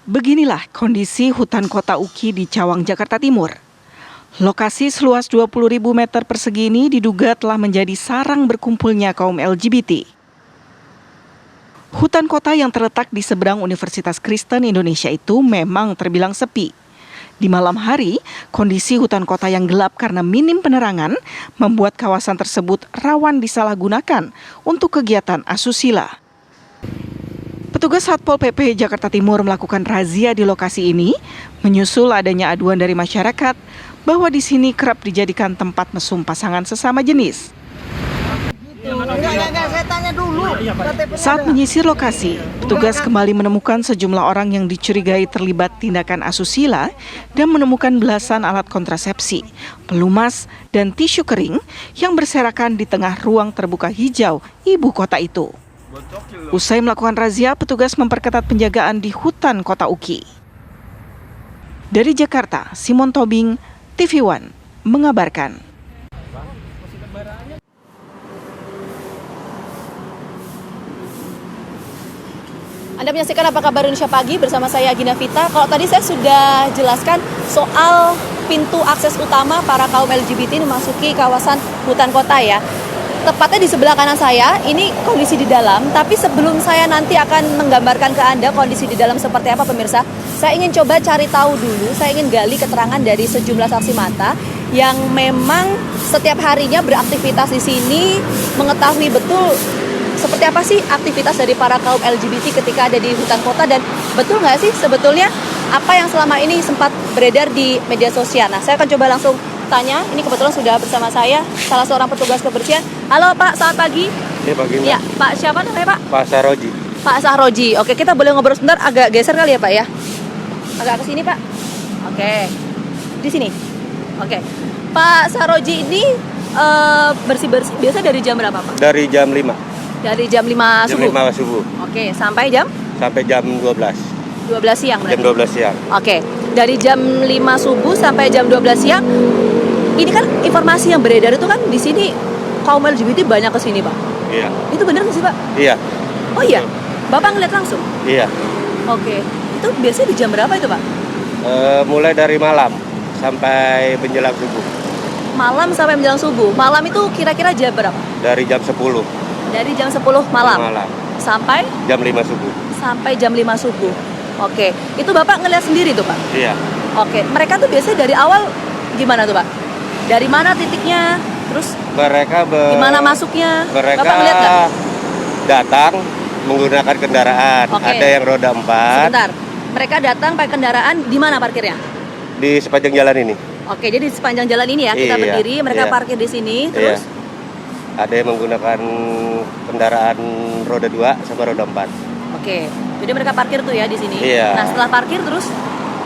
Beginilah kondisi hutan kota Uki di Cawang, Jakarta Timur. Lokasi seluas 20.000 meter persegi ini diduga telah menjadi sarang berkumpulnya kaum LGBT. Hutan kota yang terletak di seberang Universitas Kristen Indonesia itu memang terbilang sepi. Di malam hari, kondisi hutan kota yang gelap karena minim penerangan membuat kawasan tersebut rawan disalahgunakan untuk kegiatan asusila. Petugas Satpol PP Jakarta Timur melakukan razia di lokasi ini, menyusul adanya aduan dari masyarakat bahwa di sini kerap dijadikan tempat mesum pasangan sesama jenis. Saat menyisir lokasi, petugas kembali menemukan sejumlah orang yang dicurigai terlibat tindakan asusila dan menemukan belasan alat kontrasepsi, pelumas, dan tisu kering yang berserakan di tengah ruang terbuka hijau ibu kota itu. Usai melakukan razia, petugas memperketat penjagaan di hutan kota Uki. Dari Jakarta, Simon Tobing, TV One, mengabarkan. Anda menyaksikan Apa Kabar Indonesia Pagi bersama saya Gina Vita. Kalau tadi saya sudah jelaskan soal pintu akses utama para kaum LGBT memasuki kawasan hutan kota ya. Tepatnya di sebelah kanan saya, ini kondisi di dalam. Tapi sebelum saya nanti akan menggambarkan ke Anda kondisi di dalam seperti apa pemirsa, saya ingin coba cari tahu dulu, saya ingin gali keterangan dari sejumlah saksi mata yang memang setiap harinya beraktivitas di sini, mengetahui betul seperti apa sih aktivitas dari para kaum LGBT ketika ada di hutan kota, dan betul nggak sih sebetulnya apa yang selama ini sempat beredar di media sosial. Nah, saya akan coba langsung tanya. Ini kebetulan sudah bersama saya salah seorang petugas kebersihan. Halo Pak, selamat pagi. Iya, pagi Mbak. Ya, Pak siapa namanya Pak? Pak Saroji. Pak Sahroji. Oke, kita boleh ngobrol sebentar, agak geser kali ya Pak ya? Agak ke sini Pak. Oke, di sini. Oke, Pak Sahroji ini bersih-bersih biasa dari jam berapa Pak? Dari jam 5. Dari jam 5 subuh? Jam 5 subuh. Oke, sampai jam? Sampai jam 12. 12 siang berarti? Jam 12 siang. Oke, dari jam 5 subuh sampai jam 12 siang. Ini kan informasi yang beredar itu kan di sini kaum LGBT banyak ke sini, Pak. Iya. Itu benar nggak sih, Pak? Iya. Oh iya? Bapak ngeliat langsung? Iya. Oke. Itu biasanya di jam berapa itu, Pak? Mulai dari malam sampai menjelang subuh. Malam sampai menjelang subuh. Malam itu kira-kira jam berapa? Dari jam 10 Dari jam 10 malam. Sampai? Jam 5 subuh. Sampai jam 5 subuh. Oke. Itu Bapak ngeliat sendiri tuh, Pak? Iya. Oke. Mereka tuh biasanya dari awal gimana tuh, Pak? Dari mana titiknya? Terus gimana masuknya? Mereka Bapak ngeliat nggak? datang menggunakan kendaraan. Oke. Ada yang roda 4. Sebentar. Mereka datang pakai kendaraan, di mana parkirnya? Di sepanjang jalan ini. Oke, jadi di sepanjang jalan ini ya kita Iya, berdiri, mereka iya. parkir di sini, terus Ada yang menggunakan kendaraan roda 2 sama roda 4. oke. Jadi mereka parkir tuh ya di sini. Iya. Nah, setelah parkir terus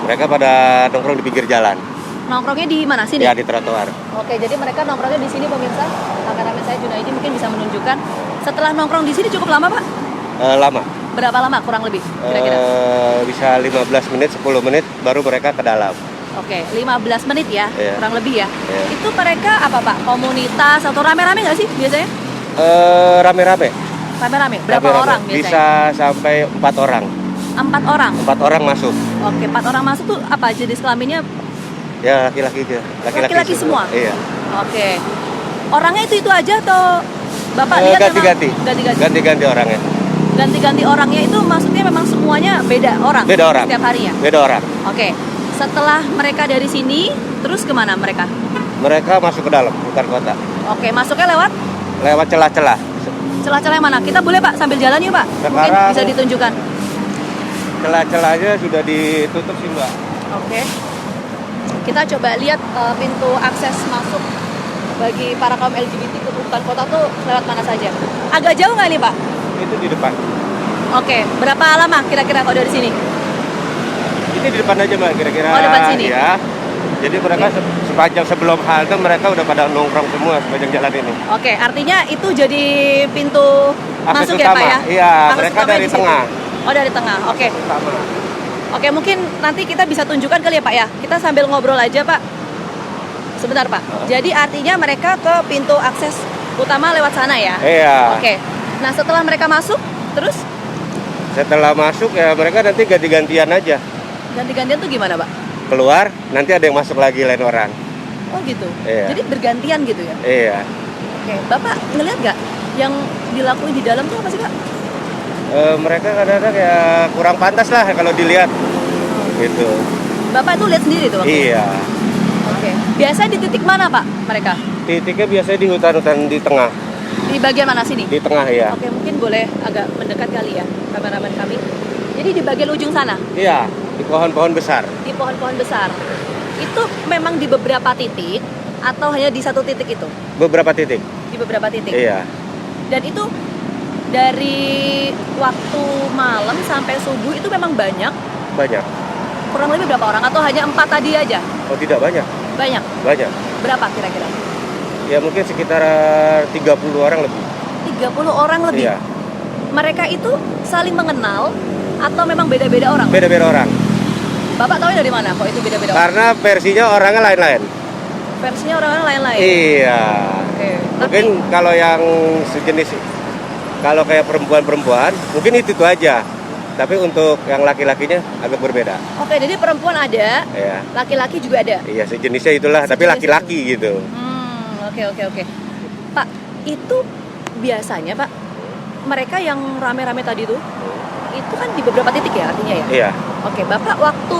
Mereka pada nongkrong di pinggir jalan. nongkrongnya di mana? Sini. Ya, di trotoar. Oke, jadi mereka nongkrongnya di sini pemirsa. Kameramen saya Junaidi mungkin bisa menunjukkan. Setelah nongkrong di sini cukup lama, Pak? Lama. Berapa lama kurang lebih kira-kira? Bisa 15 menit, 10 menit baru mereka ke dalam. Oke, 15 menit ya, Iya. kurang lebih ya. Iya. Itu mereka apa, Pak? Komunitas atau rame-rame nggak sih biasanya? Rame-rame. Rame-rame. Berapa Rame-rame. orang biasanya? Bisa sampai 4 orang. 4 orang. 4 orang masuk. Oke, 4 orang masuk tuh apa jenis kelaminnya? Ya, laki-laki aja. Laki-laki semua? Iya. Oke. Orangnya itu aja atau Bapak lihat Ganti-ganti. memang ganti-ganti? Ganti-ganti orangnya. Ganti-ganti orangnya itu maksudnya memang semuanya beda orang? Beda orang. Setiap harinya? Beda orang. Oke. Setelah mereka dari sini, terus kemana mereka? Mereka masuk ke dalam hutan kota. Oke, masuknya Lewat celah-celah. celah-celah yang mana? Kita boleh Pak sambil jalan yuk Pak? Mungkin Sekarang- bisa ditunjukkan. Celah-celahnya sudah ditutup sih, Mbak. Oke. Kita coba lihat pintu akses masuk bagi para kaum LGBT ke hutan kota tuh lewat mana saja. Agak jauh nggak nih Pak? Itu di depan. Oke, berapa lama kira-kira kalau dari sini? Ini di depan aja, Mbak, kira-kira. Oh, depan sini? Ya. Jadi mereka sepanjang sebelum halte mereka udah pada nongkrong semua sepanjang jalan ini. Oke, artinya itu jadi pintu Akses masuk utama. ya Pak ya? Iya, Akses mereka utamanya dari di situ. tengah. Oh, dari tengah. Oke. Utama. Oke, mungkin nanti kita bisa tunjukkan kali ya Pak ya. Kita sambil ngobrol aja Pak. Sebentar Pak. Jadi artinya mereka ke pintu akses utama lewat sana ya? Iya. Oke. Nah, setelah mereka masuk, terus Setelah masuk ya mereka nanti ganti-gantian aja. Ganti-gantian tuh gimana, Pak? Keluar, nanti ada yang masuk lagi lain orang. Oh gitu. Iya. Jadi bergantian gitu ya? Iya. Oke. Bapak ngeliat nggak yang dilakuin di dalam tuh apa sih, Pak? Mereka kadang-kadang ya kurang pantas lah kalau dilihat. Gitu. Bapak tuh lihat sendiri tuh waktu itu? Iya. Oke. Biasanya di titik mana, Pak, mereka? Titiknya biasanya di hutan-hutan di tengah. Di bagian mana sini? Di tengah ya. Oke, mungkin boleh agak mendekat kali ya kameramen kami. Jadi di bagian ujung sana, Iya, di pohon-pohon besar. di pohon-pohon besar. Itu memang di beberapa titik atau hanya di satu titik itu? Beberapa titik. Di beberapa titik. Iya. Dan itu dari waktu malam sampai subuh itu memang banyak. Banyak. Kurang lebih berapa orang atau hanya 4 tadi aja? Oh, tidak banyak. Banyak. Banyak. Berapa kira-kira? Ya mungkin sekitar 30 orang lebih. 30 orang lebih. Iya. Mereka itu saling mengenal atau memang beda-beda orang? Beda-beda orang. Bapak tahu dari mana kok itu beda-beda orang? Karena versinya orangnya lain-lain. Versinya orang-orang lain-lain. Iya. Oke. Mungkin kalau yang sejenis, kalau kayak perempuan-perempuan, mungkin itu aja. Tapi untuk yang laki-lakinya agak berbeda. Oke, jadi perempuan ada, Iya. laki-laki juga ada. Iya, sejenisnya itulah, tapi Sejenis laki-laki gitu. Oke. Pak, itu biasanya Pak, mereka yang rame-rame tadi tuh, itu kan di beberapa titik ya artinya ya? Iya. Oke, Bapak waktu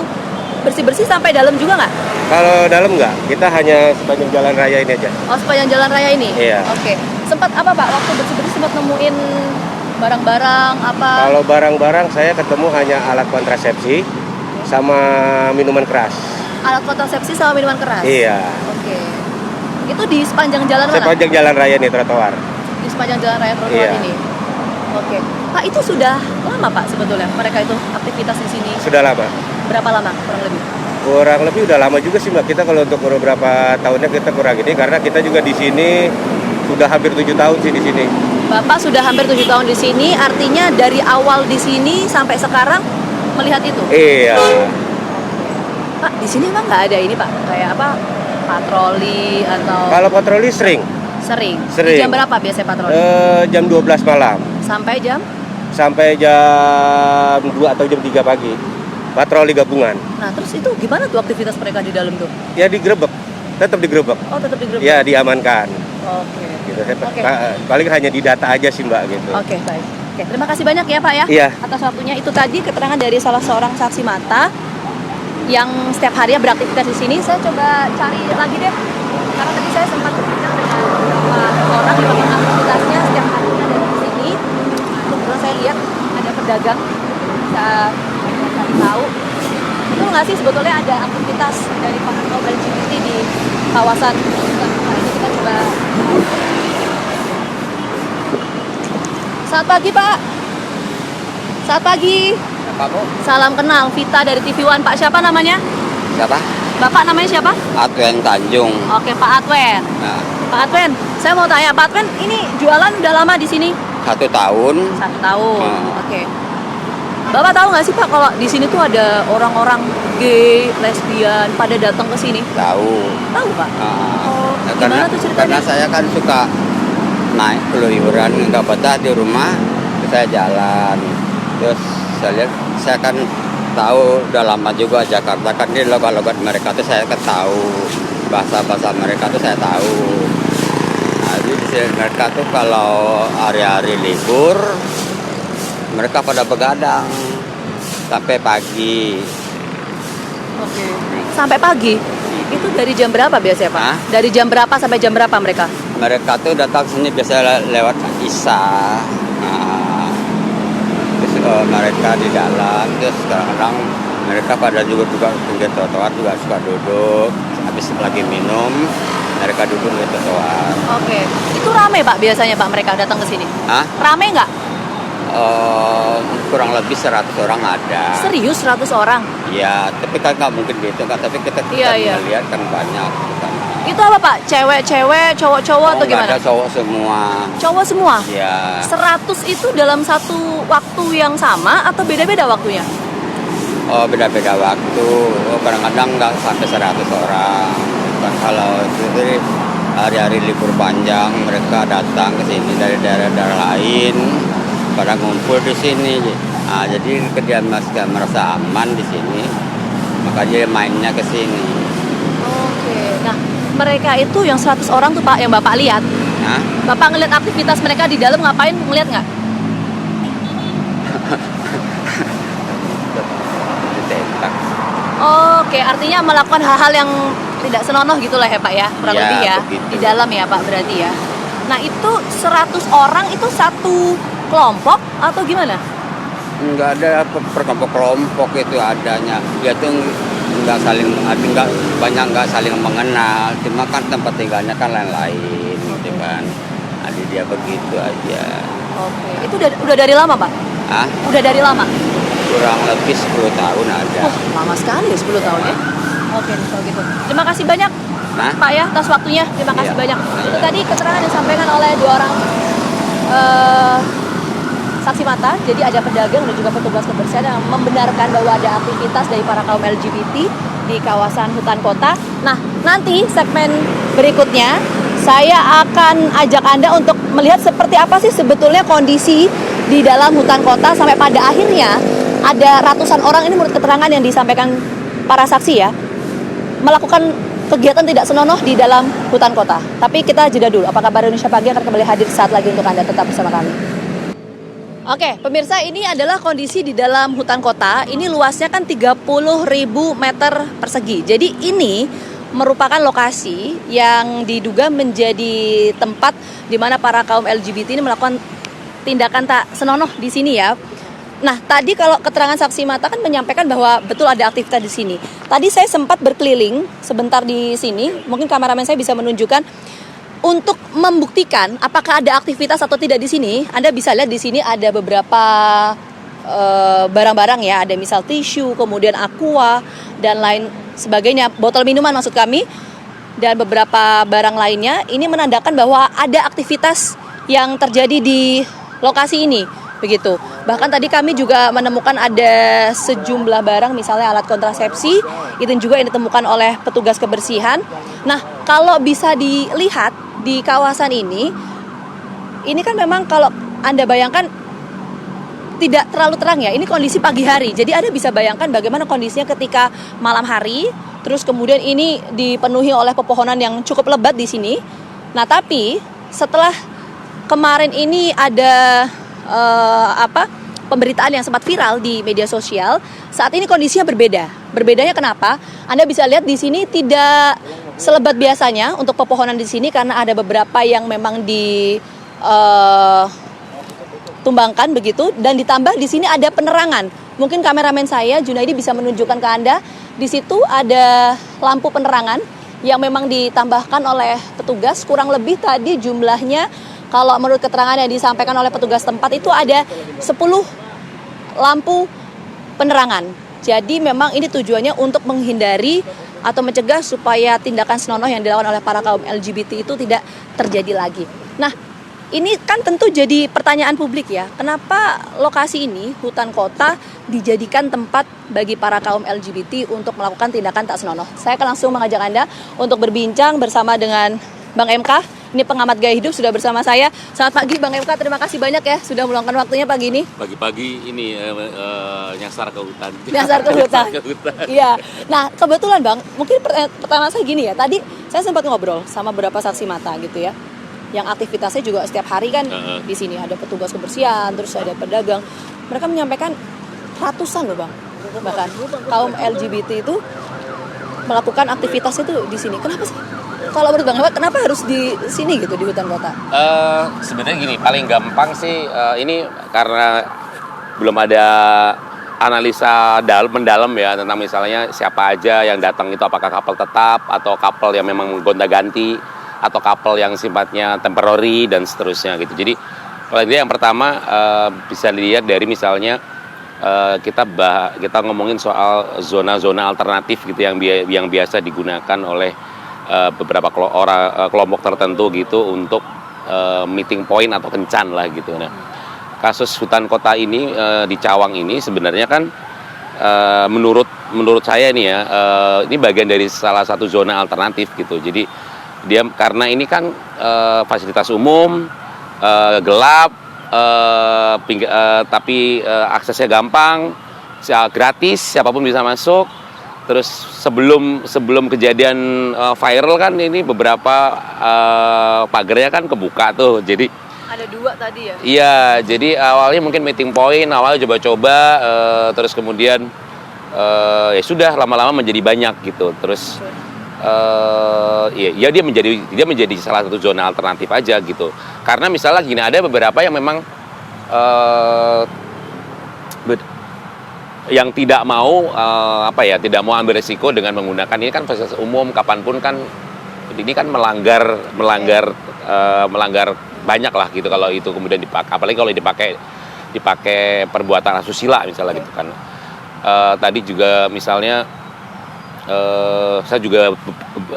bersih-bersih sampai dalam juga nggak? Kalau dalam nggak, kita hanya sepanjang jalan raya ini aja. Oh, sepanjang jalan raya ini? Iya. Oke. Sempat apa Pak, waktu bersih-bersih sempat nemuin barang-barang apa? Kalau barang-barang saya ketemu hanya alat kontrasepsi sama minuman keras. Alat kontrasepsi sama minuman keras? Iya. Oke. Itu di sepanjang jalan mana? Sepanjang jalan raya nih, trotoar. Di sepanjang jalan raya trotoar Iya. ini. Oke. Pak, itu sudah lama Pak sebetulnya mereka itu aktivitas di sini? Sudah lama. Berapa lama kurang lebih? Kurang lebih udah lama juga sih Mbak. Kita kalau untuk beberapa tahunnya kita kurang ini karena kita juga di sini sudah hampir 7 tahun sih di sini. Bapak sudah hampir 7 tahun di sini, artinya dari awal di sini sampai sekarang melihat itu? Iya. Pak, di sini emang nggak ada ini Pak? Kayak apa? Patroli atau Kalau patroli sering. sering? Sering. Di jam berapa biasanya patroli? Jam 12 malam Sampai jam? sampai jam 2 atau jam 3 pagi. Patroli gabungan. Nah, terus itu gimana tuh aktivitas mereka di dalam tuh? Ya digerebek. Tetap digerebek. Oh, tetap di grup? Ya diamankan. Oke. Gitu. Saya Oke. paling hanya didata aja sih Mbak gitu. Oke, baik. Oke, terima kasih banyak ya Pak ya Iya. atas waktunya. Itu tadi keterangan dari salah seorang saksi mata yang setiap harinya beraktivitas di sini. Saya coba cari lagi deh, karena tadi saya sempat berbincang dengan beberapa orang yang memang aktivitasnya setiap harinya dari di sini. Kebetulan saya lihat ada pedagang, bisa cari tahu. Betul nggak sih sebetulnya ada aktivitas dari para kaum LGBT di kawasan ini? Kita coba. Selamat pagi Pak. Selamat pagi. Apa Bu? Salam kenal, Vita dari TV One. Pak siapa namanya? Siapa? Bapak namanya siapa? Adwen Tanjung. Oke, Pak Adwen. Nah, Pak Adwen, saya mau tanya, Pak Adwen ini jualan udah lama di sini? 1 tahun. 1 tahun. Hmm. Oke. Bapak tahu nggak sih Pak kalau di sini tuh ada orang-orang gay, lesbian pada datang ke sini? Tahu. Tahu Pak? Nah, Oh, ya gimana tuh ceritanya? karena saya kan suka naik keluyuran nggak betah di rumah, terus saya jalan. Terus saya lihat, saya kan tahu udah lama juga Jakarta kan di logat-logat mereka tuh saya kan tahu, bahasa-bahasa mereka tuh saya tahu. Nah, jadi di sini mereka tuh kalau hari-hari libur mereka pada begadang sampai pagi. Oke. Sampai pagi? Itu dari jam berapa biasanya Pak? Hah? Dari jam berapa sampai jam berapa mereka? Mereka tuh datang sini biasa lewat Isya. Nah, terus mereka di dalam, terus kadang-kadang mereka pada juga pinggir trotoar juga suka duduk. Habis lagi minum, mereka duduk di trotoar. Oke. Itu rame Pak biasanya Pak mereka datang ke sini? Hah? Rame nggak? Kurang lebih 100 orang ada. Serius 100 orang? Ya, tapi kan nggak mungkin dihitung kan. Tapi kita Iya. melihat kan banyak. Itu apa Pak? Cewek-cewek, cowok-cowok atau nggak gimana? ada cowok semua. Cowok semua? Ya. 100 itu dalam satu waktu yang sama atau beda-beda waktunya? Oh, beda-beda waktu. Oh, kadang-kadang nggak sampai 100 orang. Kan kalau itu dari hari-hari libur panjang mereka datang ke sini dari daerah-daerah lain pada ngumpul di sini. Nah, jadi dia masih merasa aman di sini, makanya dia mainnya ke sini. Oke. Nah, mereka itu yang 100 orang tuh Pak, yang Bapak lihat. Nah, Bapak ngeliat aktivitas mereka di dalam ngapain? Ngeliat nggak? ditembak. Oke, artinya melakukan hal-hal yang tidak senonoh gitulah ya Pak ya, kurang Ya, lebih ya. begitu. Di dalam ya Pak berarti ya. Nah, itu 100 orang itu satu kelompok atau gimana? Nggak ada kelompok itu adanya. Dia tuh nggak saling, nggak banyak nggak saling mengenal. Cuma kan tempat tinggalnya kan lain-lain, gitu kan. Jadi dia begitu aja. Oke, itu udah dari lama Pak? Ah, Udah dari lama? kurang lebih 10 tahun ada. Lama sekali ya 10 tahun ya. Oke, kalau gitu. Terima kasih banyak Nah, Pak ya atas waktunya. Terima kasih Iya. banyak. Itu tadi keterangan yang disampaikan oleh 2 orang saksi mata. Jadi ada pedagang dan juga petugas kebersihan yang membenarkan bahwa ada aktivitas dari para kaum LGBT di kawasan hutan kota. Nah, nanti segmen berikutnya saya akan ajak Anda untuk melihat seperti apa sih sebetulnya kondisi di dalam hutan kota sampai pada akhirnya ada ratusan orang, ini menurut keterangan yang disampaikan para saksi ya, melakukan kegiatan tidak senonoh di dalam hutan kota. Tapi kita jeda dulu. Apa kabar Indonesia Pagi akan kembali hadir saat lagi untuk Anda, tetap bersama kami. Oke, pemirsa, ini adalah kondisi di dalam hutan kota. Ini luasnya kan 30.000 meter persegi. Jadi ini merupakan lokasi yang diduga menjadi tempat di mana para kaum LGBT ini melakukan tindakan tak senonoh di sini ya. Nah, tadi kalau keterangan saksi mata kan menyampaikan bahwa betul ada aktivitas di sini. Tadi saya sempat berkeliling sebentar di sini, mungkin kameramen saya bisa menunjukkan untuk membuktikan apakah ada aktivitas atau tidak di sini. Anda bisa lihat di sini ada beberapa barang-barang ya, ada misal tisu, kemudian aqua dan lain sebagainya, botol minuman maksud kami, dan beberapa barang lainnya. Ini menandakan bahwa ada aktivitas yang terjadi di lokasi ini, begitu. Bahkan tadi kami juga menemukan ada sejumlah barang, misalnya alat kontrasepsi, itu juga yang ditemukan oleh petugas kebersihan. Nah, kalau bisa dilihat di kawasan ini kan memang kalau Anda bayangkan tidak terlalu terang ya, ini kondisi pagi hari. Jadi Anda bisa bayangkan bagaimana kondisinya ketika malam hari, terus kemudian ini dipenuhi oleh pepohonan yang cukup lebat di sini. Nah, tapi setelah kemarin ini ada pemberitaan yang sempat viral di media sosial, saat ini kondisinya berbeda. Berbedanya kenapa? Anda bisa lihat di sini tidak selebat biasanya untuk pepohonan di sini karena ada beberapa yang memang ditumbangkan begitu, dan ditambah di sini ada penerangan. Mungkin kameramen saya Junaidi bisa menunjukkan ke Anda. Di situ ada lampu penerangan yang memang ditambahkan oleh petugas, kurang lebih tadi jumlahnya kalau menurut keterangan yang disampaikan oleh petugas tempat itu ada 10 lampu penerangan. Jadi memang ini tujuannya untuk menghindari atau mencegah supaya tindakan senonoh yang dilakukan oleh para kaum LGBT itu tidak terjadi lagi. Nah, ini kan tentu jadi pertanyaan publik ya. Kenapa lokasi ini, hutan kota, dijadikan tempat bagi para kaum LGBT untuk melakukan tindakan tak senonoh? Saya akan langsung mengajak Anda untuk berbincang bersama dengan Bang MK. Ini pengamat gaya hidup sudah bersama saya. Selamat pagi Bang MK, terima kasih banyak ya sudah meluangkan waktunya pagi ini. Pagi-pagi ini nyasar ke hutan. Nyasar ke hutan. Iya. Nah, kebetulan Bang, mungkin pertama saya gini ya. Tadi saya sempat ngobrol sama beberapa saksi mata gitu ya. Yang aktivitasnya juga setiap hari kan di sini ada petugas kebersihan, terus ada pedagang. Mereka menyampaikan ratusan loh Bang. Bahkan kaum LGBT itu melakukan aktivitas itu di sini. Kenapa sih? Kalau menurut Bang, kenapa harus di sini gitu, di hutan kota? Sebenarnya gini, paling gampang sih ini karena belum ada analisa mendalam ya tentang misalnya siapa aja yang datang itu, apakah kapal tetap atau kapal yang memang gonta-ganti atau kapal yang sifatnya temporary dan seterusnya gitu. Jadi paling tidak yang pertama bisa dilihat dari misalnya kita ngomongin soal zona-zona alternatif gitu yang biasa digunakan oleh beberapa kelompok tertentu gitu untuk meeting point atau kencan lah gitu. Nah, kasus hutan kota ini di Cawang ini sebenarnya kan menurut saya nih ya, ini bagian dari salah satu zona alternatif gitu. Jadi dia karena ini kan fasilitas umum, gelap, aksesnya gampang, gratis, siapapun bisa masuk. Terus sebelum kejadian viral kan ini beberapa pagarnya kan kebuka tuh, jadi Ada 2 tadi ya? iya, jadi awalnya mungkin meeting point, awalnya coba-coba, terus kemudian ya sudah lama-lama menjadi banyak gitu. Terus ya dia menjadi salah satu zona alternatif aja gitu. Karena misalnya gini, ada beberapa yang memang yang tidak mau tidak mau ambil resiko dengan menggunakan ini kan fasilitas umum kapanpun kan, ini kan melanggar banyak lah gitu kalau itu kemudian dipakai, apalagi kalau dipakai perbuatan asusila misalnya gitu kan. Tadi juga misalnya saya juga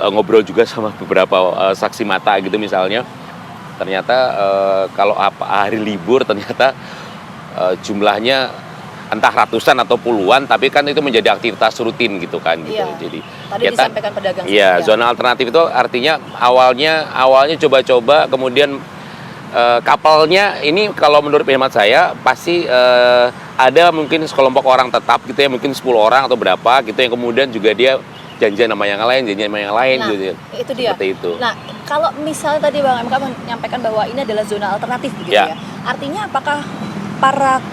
ngobrol juga sama beberapa saksi mata gitu misalnya, ternyata kalau hari libur ternyata jumlahnya entah ratusan atau puluhan, tapi kan itu menjadi aktivitas rutin gitu kan gitu. Iya. Jadi Tadi disampaikan pedagang. iya, zona alternatif itu artinya awalnya coba-coba, kemudian kapalnya ini kalau menurut hemat saya pasti ada mungkin sekelompok orang tetap gitu ya, mungkin 10 orang atau berapa gitu yang kemudian juga dia janjian sama yang lain, Nah, gitu. itu dia. Seperti itu. Nah, kalau misalnya tadi Bang MK menyampaikan bahwa ini adalah zona alternatif begitu Ya. ya. Artinya apakah para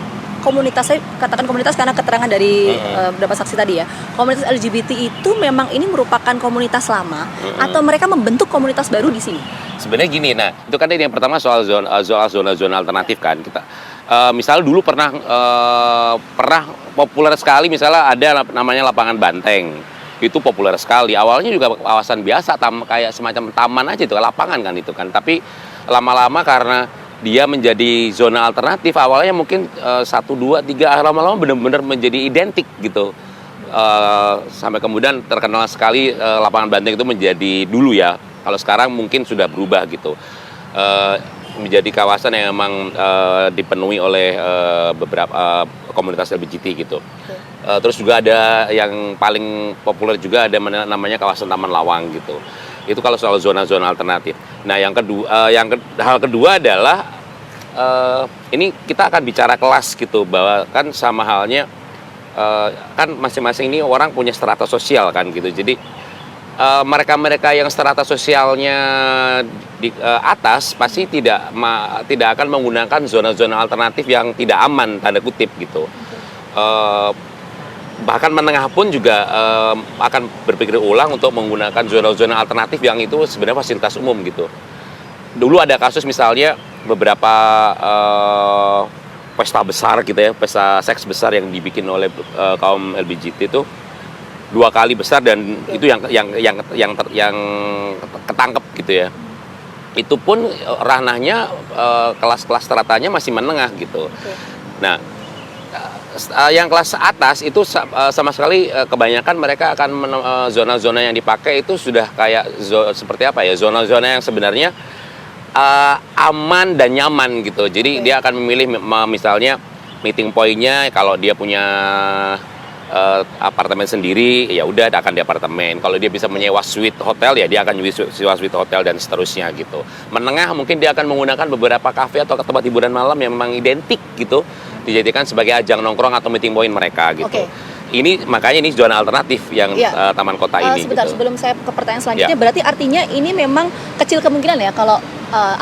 komunitas, saya katakan komunitas karena keterangan dari beberapa saksi tadi ya, komunitas LGBT itu memang ini merupakan komunitas lama atau mereka membentuk komunitas baru di sini? Sebenarnya gini, nah itu kan yang pertama soal zona alternatif kan. Kita misalnya dulu pernah populer sekali, misalnya ada namanya lapangan Banteng, itu populer sekali. Awalnya juga kawasan biasa, kayak semacam taman aja itu, lapangan kan itu kan. Tapi lama-lama karena dia menjadi zona alternatif, awalnya mungkin 1, 2, 3, lama-lama benar-benar menjadi identik gitu. Sampai kemudian terkenal sekali lapangan Banteng itu menjadi dulu ya. Kalau sekarang mungkin sudah berubah gitu. Menjadi kawasan yang memang dipenuhi oleh beberapa komunitas LGBT gitu. Terus juga ada yang paling populer juga ada namanya kawasan Taman Lawang gitu. Itu kalau soal zona-zona alternatif. Nah, hal kedua adalah ini kita akan bicara kelas gitu, bahwa kan sama halnya kan masing-masing ini orang punya strata sosial kan gitu. Jadi mereka-mereka yang strata sosialnya di atas pasti tidak akan menggunakan zona-zona alternatif yang tidak aman tanda kutip gitu. Bahkan menengah pun juga akan berpikir ulang untuk menggunakan zona-zona alternatif yang itu sebenarnya fasilitas umum gitu. Dulu ada kasus misalnya beberapa pesta besar gitu ya, pesta seks besar yang dibikin oleh kaum LGBT itu 2 kali besar, dan itu yang ketangkep gitu ya. Itu pun ranahnya kelas-kelas stratanya masih menengah gitu. Nah, yang kelas atas itu sama sekali kebanyakan mereka akan zona-zona yang dipakai itu sudah kayak seperti apa ya, zona-zona yang sebenarnya aman dan nyaman gitu. Jadi dia akan memilih misalnya meeting point-nya, kalau dia punya apartemen sendiri ya udah akan di apartemen. Kalau dia bisa menyewa suite hotel ya dia akan menyewa suite hotel dan seterusnya gitu. Menengah mungkin dia akan menggunakan beberapa kafe atau tempat hiburan malam yang memang identik gitu, dijadikan sebagai ajang nongkrong atau meeting point mereka gitu. Makanya ini zona alternatif yang taman kota ini. Sebentar, gitu. sebelum saya ke pertanyaan selanjutnya, berarti artinya ini memang kecil kemungkinan ya kalau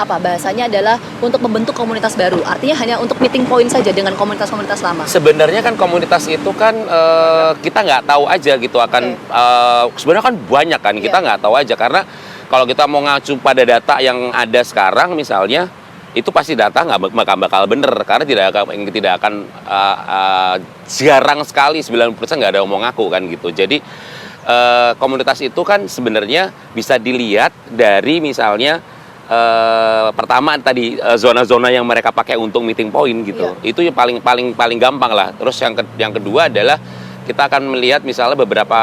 bahasanya adalah untuk membentuk komunitas baru. Artinya hanya untuk meeting point saja dengan komunitas-komunitas lama. Sebenarnya kan komunitas itu kan kita nggak tahu aja gitu akan sebenarnya kan banyak kan, kita nggak tahu aja, karena kalau kita mau ngacu pada data yang ada sekarang misalnya, itu pasti data nggak bakal bener, karena tidak akan jarang sekali 90% nggak ada yang mau ngaku kan gitu. Jadi komunitas itu kan sebenarnya bisa dilihat dari misalnya pertama tadi zona-zona yang mereka pakai untuk meeting point gitu. Itu yang paling gampang lah. Terus yang kedua adalah kita akan melihat misalnya beberapa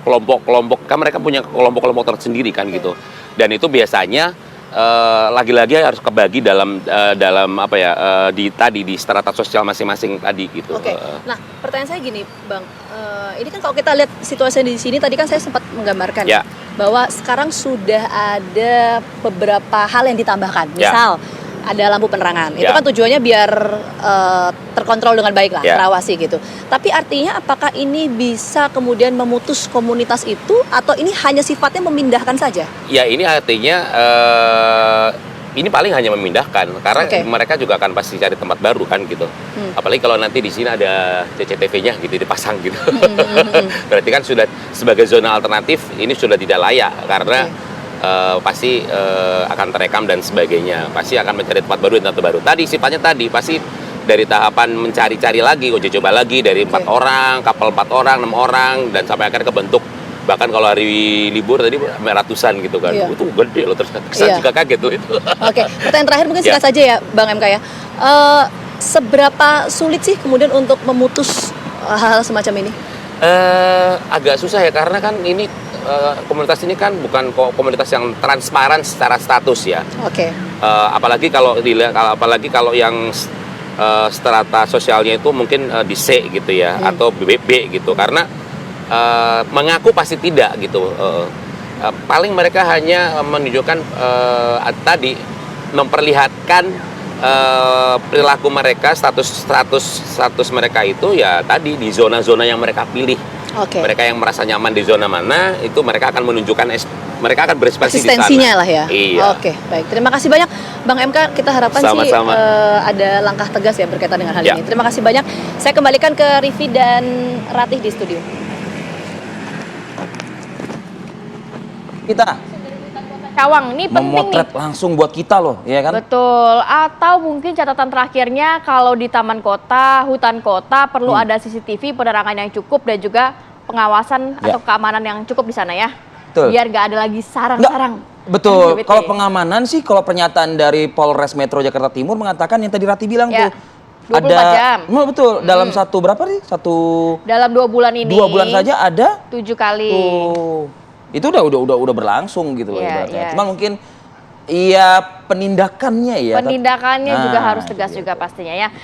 kelompok kan mereka punya kelompok-kelompok tersendiri kan gitu. Dan itu biasanya lagi-lagi harus kebagi dalam di strata sosial masing-masing tadi gitu. Nah, pertanyaan saya gini, Bang. Ini kan kalau kita lihat situasi di sini tadi kan saya sempat menggambarkan bahwa sekarang sudah ada beberapa hal yang ditambahkan. Misal ada lampu penerangan. Itu Ya. kan tujuannya biar terkontrol dengan baik lah, Ya. terawasi gitu. Tapi artinya apakah ini bisa kemudian memutus komunitas itu atau ini hanya sifatnya memindahkan saja? Ya ini artinya ini paling hanya memindahkan karena Oke. mereka juga akan pasti cari tempat baru kan gitu. Apalagi kalau nanti di sini ada CCTV-nya gitu dipasang gitu. Berarti kan sudah sebagai zona alternatif ini sudah tidak layak karena pasti akan terekam dan sebagainya. Pasti akan mencari tempat baru dan tempat baru. Tadi sifatnya pasti dari tahapan mencari-cari lagi, uji coba lagi dari 4 orang, kapal 4 orang, 6 orang dan sampai akhirnya kebentuk. Bahkan kalau hari libur tadi ratusan gitu kan. Iya. Itu gede loh, terus saya Iya. juga kaget loh itu. Oke, pertanyaan terakhir mungkin singkat Ya. saja ya Bang MK ya. Seberapa sulit sih kemudian untuk memutus hal-hal semacam ini? Agak susah ya karena kan ini komunitas ini kan bukan komunitas yang transparan secara status ya. Oke. Apalagi kalau yang strata sosialnya itu mungkin di C gitu ya atau BB gitu karena mengaku pasti tidak gitu. Paling mereka hanya menunjukkan tadi memperlihatkan perilaku mereka, status mereka itu ya tadi di zona-zona yang mereka pilih. Oke. Mereka yang merasa nyaman di zona mana itu mereka akan menunjukkan mereka akan berekspresi di sana. Eksistensinya lah ya. Iya. Oke, baik. Terima kasih banyak Bang MK. Kita harapkan Sama-sama. ada langkah tegas ya berkaitan dengan hal Ya. ini. Terima kasih banyak. Saya kembalikan ke Rivi dan Ratih di studio. Kita Cawang, ini penting nih. memotret langsung buat kita loh, ya kan? Betul. Atau mungkin catatan terakhirnya kalau di taman kota, hutan kota perlu ada CCTV, penerangan yang cukup dan juga pengawasan Ya. atau keamanan yang cukup di sana ya. Betul. Biar gak ada lagi sarang-sarang. Betul. LGBT. Kalau pengamanan sih, kalau pernyataan dari Polres Metro Jakarta Timur mengatakan yang tadi Rati bilang Ya, tuh 24 jam. Betul. Dalam satu berapa nih? Dalam 2 bulan ini. 2 bulan saja ada 7 kali. tuh. Itu udah berlangsung gitu loh Iya, ibaratnya. iya. Cuman mungkin iya penindakannya ya. Penindakannya juga Nah, harus tegas gitu. juga pastinya ya.